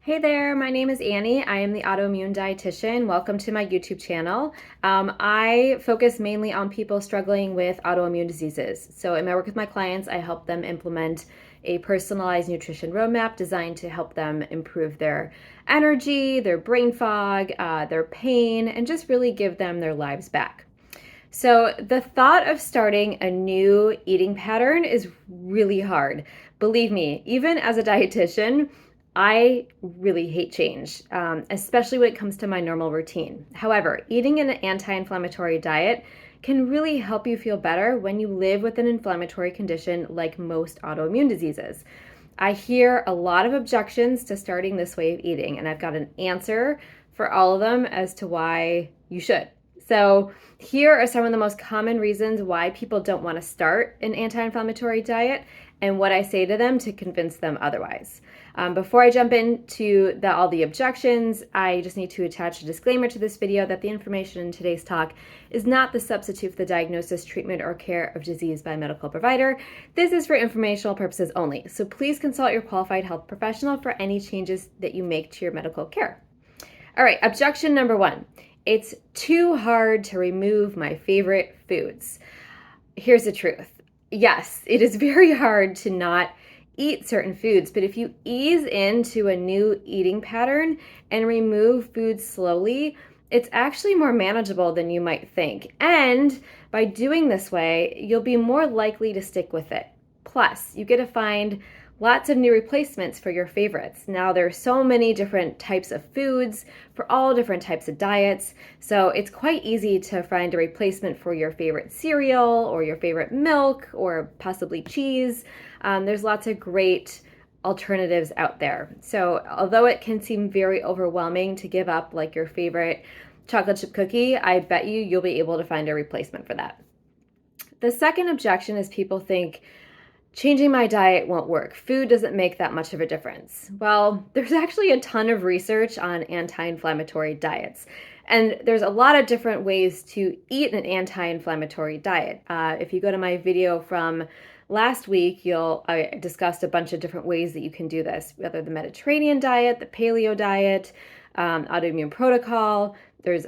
Hey there, my name is Annie. I am the Autoimmune Dietitian. Welcome to my YouTube channel. I focus mainly on people struggling with autoimmune diseases. So, in my work with my clients, I help them implement a personalized nutrition roadmap designed to help them improve their energy, their brain fog, their pain, and just really give them their lives back. So, the thought of starting a new eating pattern is really hard. Believe me, even as a dietitian, I really hate change, especially when it comes to my normal routine. However, eating an anti inflammatory diet can really help you feel better when you live with an inflammatory condition like most autoimmune diseases. I hear a lot of objections to starting this way of eating, and I've got an answer for all of them as to why you should. So, here are some of the most common reasons why people don't want to start an anti inflammatory diet and what I say to them to convince them otherwise. Before I jump into all the objections, I just need to attach a disclaimer to this video that the information in today's talk is not the substitute for the diagnosis, treatment, or care of disease by a medical provider. This is for informational purposes only. So please consult your qualified health professional for any changes that you make to your medical care. All right, objection number one. It's too hard to remove my favorite foods. Here's the truth. Yes, it is very hard to not eat certain foods, but if you ease into a new eating pattern and remove foods slowly, it's actually more manageable than you might think. And by doing this way, you'll be more likely to stick with it. Plus, you get to find lots of new replacements for your favorites. Now, there are so many different types of foods for all different types of diets, so it's quite easy to find a replacement for your favorite cereal or your favorite milk or possibly cheese. There's lots of great alternatives out there. So, although it can seem very overwhelming to give up like your favorite chocolate chip cookie, I bet you'll be able to find a replacement for that. The second objection is people think, changing my diet won't work. Food doesn't make that much of a difference. Well, there's actually a ton of research on anti-inflammatory diets. And there's a lot of different ways to eat an anti-inflammatory diet. If you go to my video from last week, I discussed a bunch of different ways that you can do this, whether the Mediterranean diet, the paleo diet, autoimmune protocol. There's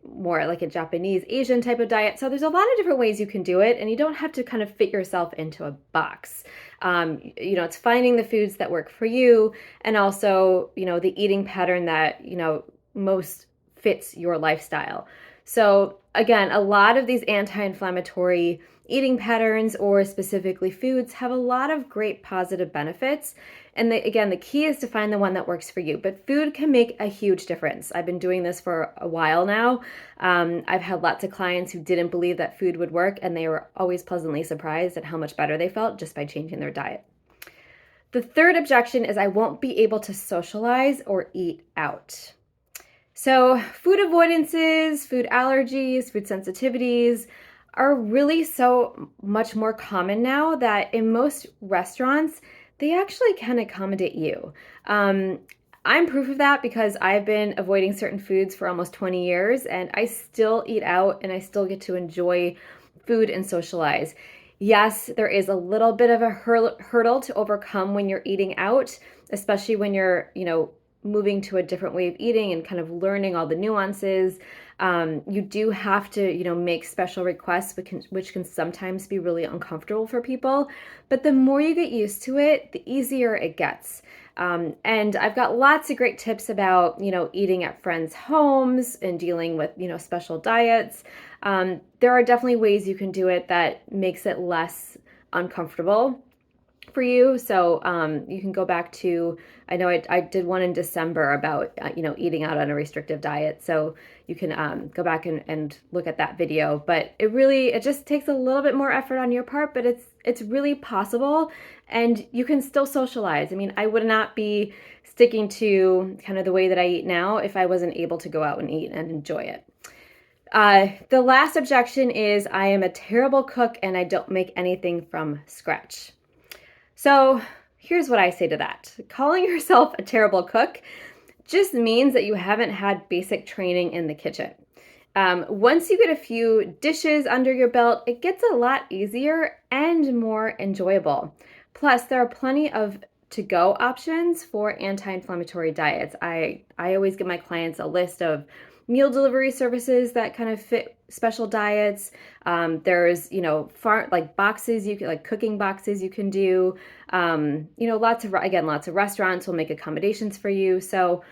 more like a Japanese, Asian type of diet. So there's a lot of different ways you can do it, and you don't have to kind of fit yourself into a box. It's finding the foods that work for you, and also, the eating pattern that, most fits your lifestyle. So again, a lot of these anti-inflammatory eating patterns, or specifically foods, have a lot of great positive benefits. And the key is to find the one that works for you. But food can make a huge difference. I've been doing this for a while now. I've had lots of clients who didn't believe that food would work, and they were always pleasantly surprised at how much better they felt just by changing their diet. The third objection is I won't be able to socialize or eat out. So food avoidances, food allergies, food sensitivities are really so much more common now that in most restaurants, they actually can accommodate you. I'm proof of that because I've been avoiding certain foods for almost 20 years, and I still eat out and I still get to enjoy food and socialize. Yes, there is a little bit of a hurdle to overcome when you're eating out, especially when you're, moving to a different way of eating and kind of learning all the nuances. You do have to, make special requests, which can sometimes be really uncomfortable for people. But the more you get used to it, the easier it gets. And I've got lots of great tips about, eating at friends' homes and dealing with, special diets. There are definitely ways you can do it that makes it less uncomfortable for you. So you can go back to, I know I did one in December about, eating out on a restrictive diet. So you can go back and look at that video. But it just takes a little bit more effort on your part, but it's really possible, and you can still socialize. I mean, I would not be sticking to kind of the way that I eat now if I wasn't able to go out and eat and enjoy it. The last objection is I am a terrible cook and I don't make anything from scratch. So here's what I say to that. Calling yourself a terrible cook just means that you haven't had basic training in the kitchen. Once you get a few dishes under your belt, it gets a lot easier and more enjoyable. Plus, there are plenty of to-go options for anti-inflammatory diets. I always give my clients a list of meal delivery services that kind of fit special diets. There's, like boxes you can, like cooking boxes you can do. Lots of restaurants will make accommodations for you. So,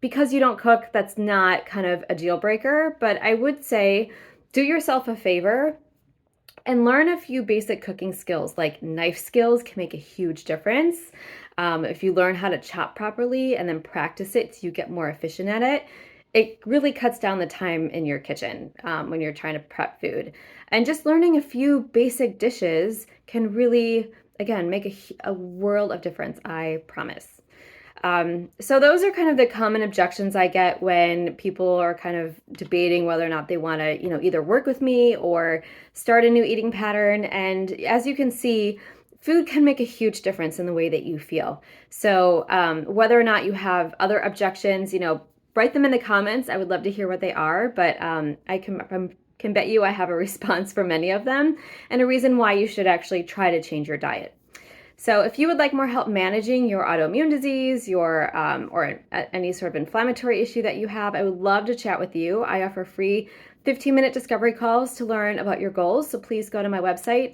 because you don't cook, that's not kind of a deal breaker. But I would say do yourself a favor and learn a few basic cooking skills. Like knife skills can make a huge difference. If you learn how to chop properly and then practice it so you get more efficient at it, it really cuts down the time in your kitchen when you're trying to prep food. And just learning a few basic dishes can really, again, make a world of difference, I promise. So those are kind of the common objections I get when people are kind of debating whether or not they want to, either work with me or start a new eating pattern. And as you can see, food can make a huge difference in the way that you feel. So whether or not you have other objections, write them in the comments. I would love to hear what they are, but I can bet you I have a response for many of them and a reason why you should actually try to change your diet. So if you would like more help managing your autoimmune disease, or any sort of inflammatory issue that you have, I would love to chat with you. I offer free 15-minute discovery calls to learn about your goals. So please go to my website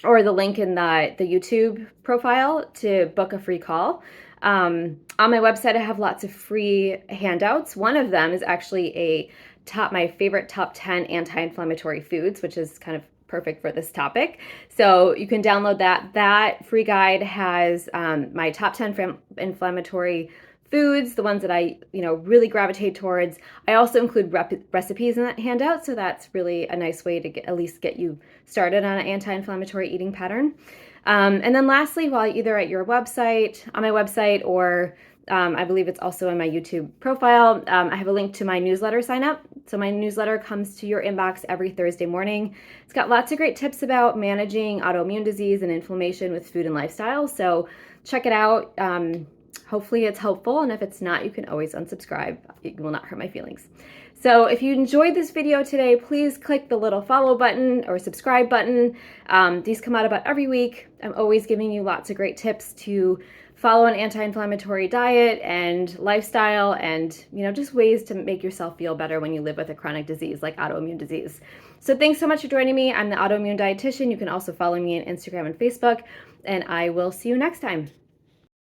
or the link in the YouTube profile to book a free call. On my website, I have lots of free handouts. One of them is actually my favorite top 10 anti-inflammatory foods, which is kind of perfect for this topic. So you can download that. That free guide has my top 10 inflammatory foods, the ones that I really gravitate towards. I also include recipes in that handout, so that's really a nice way to at least get you started on an anti-inflammatory eating pattern. And then lastly, while either at your website, on my website, or I believe it's also in my YouTube profile, I have a link to my newsletter sign up. So my newsletter comes to your inbox every Thursday morning. It's got lots of great tips about managing autoimmune disease and inflammation with food and lifestyle. So check it out. Hopefully it's helpful. And if it's not, you can always unsubscribe. It will not hurt my feelings. So if you enjoyed this video today, please click the little follow button or subscribe button. These come out about every week. I'm always giving you lots of great tips to follow an anti-inflammatory diet and lifestyle, and just ways to make yourself feel better when you live with a chronic disease like autoimmune disease. So thanks so much for joining me. I'm the Autoimmune Dietitian. You can also follow me on Instagram and Facebook, and I will see you next time.